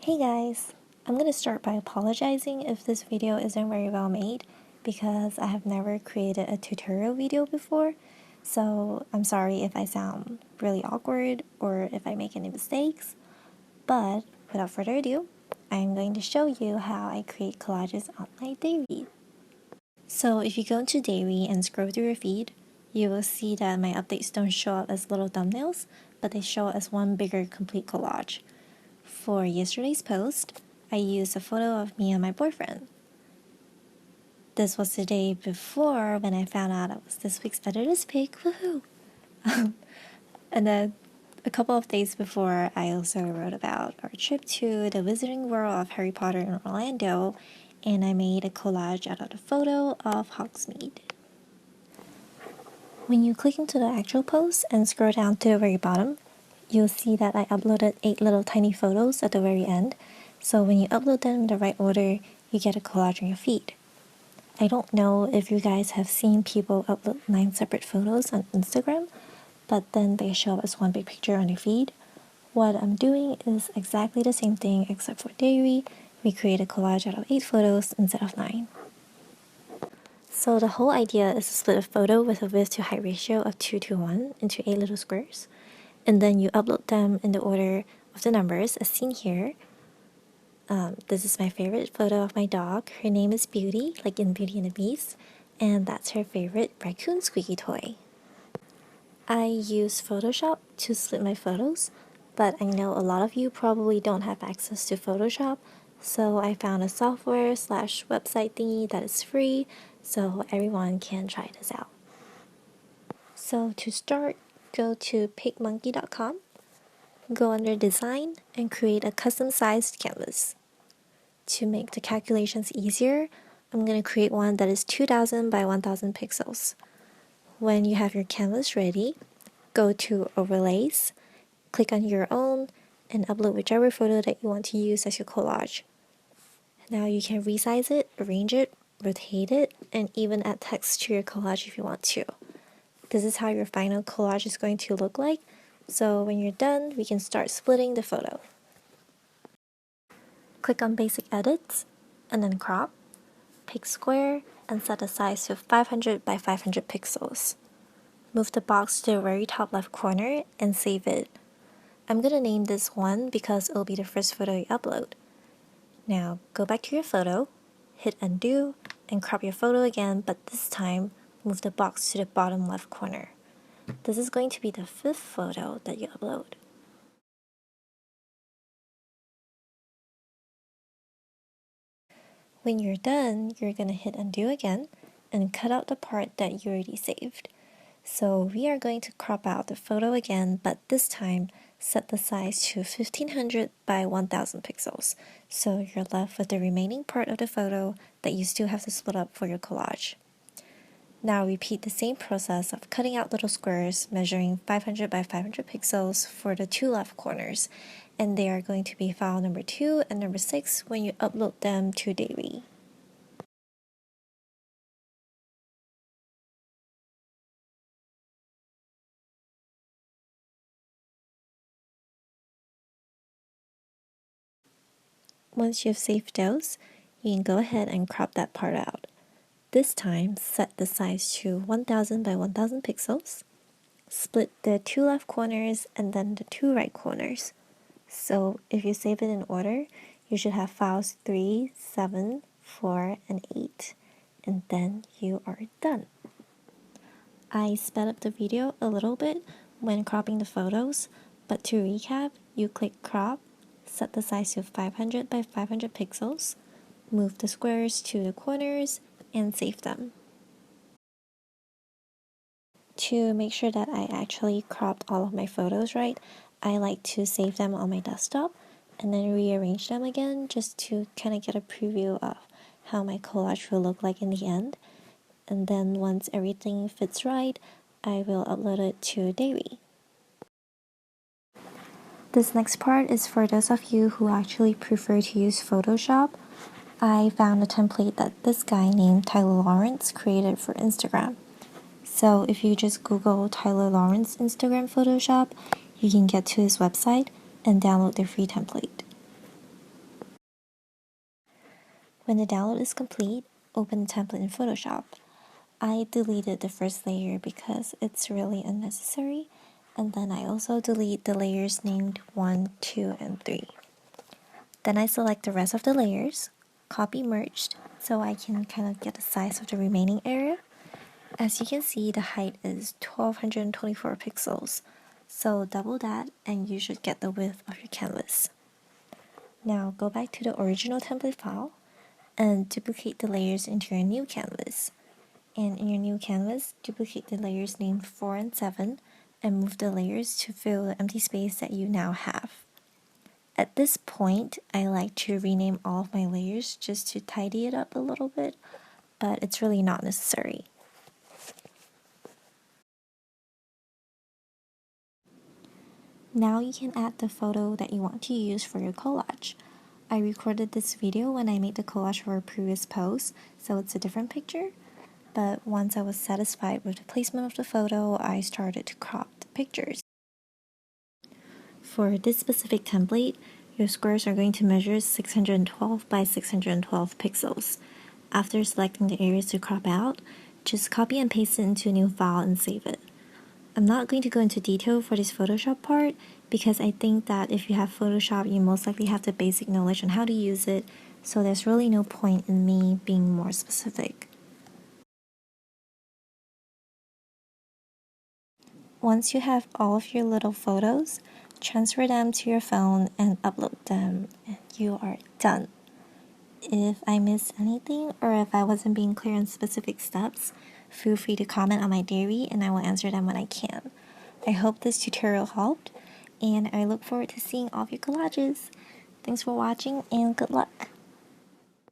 Hey guys! I'm gonna start by apologizing if this video isn't very well made because I have never created a tutorial video before, so I'm sorry if I sound really awkward or if I make any mistakes, but without further ado, I'm going to show you how I create collages on my Dayre. So if you go into Dayre and scroll through your feed, you will see that my updates don't show up as little thumbnails, but they show up as one bigger complete collage. For yesterday's post, I used a photo of me and my boyfriend. This was the day before when I found out it was this week's editor's pick, woohoo! And then a couple of days before, I also wrote about our trip to the Wizarding World of Harry Potter in Orlando, and I made a collage out of the photo of Hogsmeade. When you click into the actual post and scroll down to the very bottom, you'll see that I uploaded 8 little tiny photos at the very end, so when you upload them in the right order, you get a collage on your feed. I don't know if you guys have seen people upload 9 separate photos on Instagram, but then they show up as one big picture on your feed. What I'm doing is exactly the same thing except for Dayre. We create a collage out of 8 photos instead of 9. So the whole idea is to split a photo with a width to height ratio of 2:1 into 8 little squares, and then you upload them in the order of the numbers as seen here. This is my favorite photo of my dog. Her name is Beauty, like in Beauty and the Beast, and that's her favorite raccoon squeaky toy. I use Photoshop to split my photos, but I know a lot of you probably don't have access to Photoshop, so I found a software/website thingy that is free, so everyone can try this out. So to start, go to pigmonkey.com, go under Design, and create a custom-sized canvas. To make the calculations easier, I'm going to create one that is 2000 by 1000 pixels. When you have your canvas ready, go to Overlays, click on your own, and upload whichever photo that you want to use as your collage. Now you can resize it, arrange it, rotate it, and even add text to your collage if you want to. This is how your final collage is going to look like, so when you're done, we can start splitting the photo. Click on Basic Edits, and then Crop, pick Square, and set the size to 500 by 500 pixels. Move the box to the very top left corner and save it. I'm going to name this one because it'll be the first photo you upload. Now go back to your photo, hit Undo, and crop your photo again, but this time move the box to the bottom left corner. This is going to be the 5th photo that you upload. When you're done, you're going to hit Undo again and cut out the part that you already saved. So we are going to crop out the photo again, but this time set the size to 1500 by 1000 pixels. So you're left with the remaining part of the photo that you still have to split up for your collage. Now repeat the same process of cutting out little squares measuring 500 by 500 pixels for the 2 left corners, and they are going to be file number 2 and number 6 when you upload them to Dayre. Once you've saved those, you can go ahead and crop that part out. This time, set the size to 1000 by 1000 pixels, split the 2 left corners and then the 2 right corners. So if you save it in order, you should have files 3, 7, 4, and 8, and then you are done. I sped up the video a little bit when cropping the photos, but to recap, you click Crop, set the size to 500 by 500 pixels, move the squares to the corners, and save them. To make sure that I actually cropped all of my photos right, I like to save them on my desktop and then rearrange them again just to kind of get a preview of how my collage will look like in the end. And then once everything fits right, I will upload it to Dayre. This next part is for those of you who actually prefer to use Photoshop. I found a template that this guy named Tyler Lawrence created for Instagram. So if you just Google Tyler Lawrence Instagram Photoshop, you can get to his website and download the free template. When the download is complete, open the template in Photoshop. I deleted the first layer because it's really unnecessary, and then I also delete the layers named 1, 2, and 3. Then I select the rest of the layers, copy merged, so I can kind of get the size of the remaining area. As you can see, the height is 1224 pixels, so double that and you should get the width of your canvas. Now go back to the original template file and duplicate the layers into your new canvas. And in your new canvas, duplicate the layers named 4 and 7 and move the layers to fill the empty space that you now have. At this point, I like to rename all of my layers just to tidy it up a little bit, but it's really not necessary. Now you can add the photo that you want to use for your collage. I recorded this video when I made the collage for a previous post, so it's a different picture. But once I was satisfied with the placement of the photo, I started to crop the pictures. For this specific template, your squares are going to measure 612 by 612 pixels. After selecting the areas to crop out, just copy and paste it into a new file and save it. I'm not going to go into detail for this Photoshop part because I think that if you have Photoshop, you most likely have the basic knowledge on how to use it, so there's really no point in me being more specific. Once you have all of your little photos, transfer them to your phone and upload them, and you are done. If I missed anything or if I wasn't being clear on specific steps, feel free to comment on my Dayre and I will answer them when I can. I hope this tutorial helped, and I look forward to seeing all of your collages. Thanks for watching and good luck!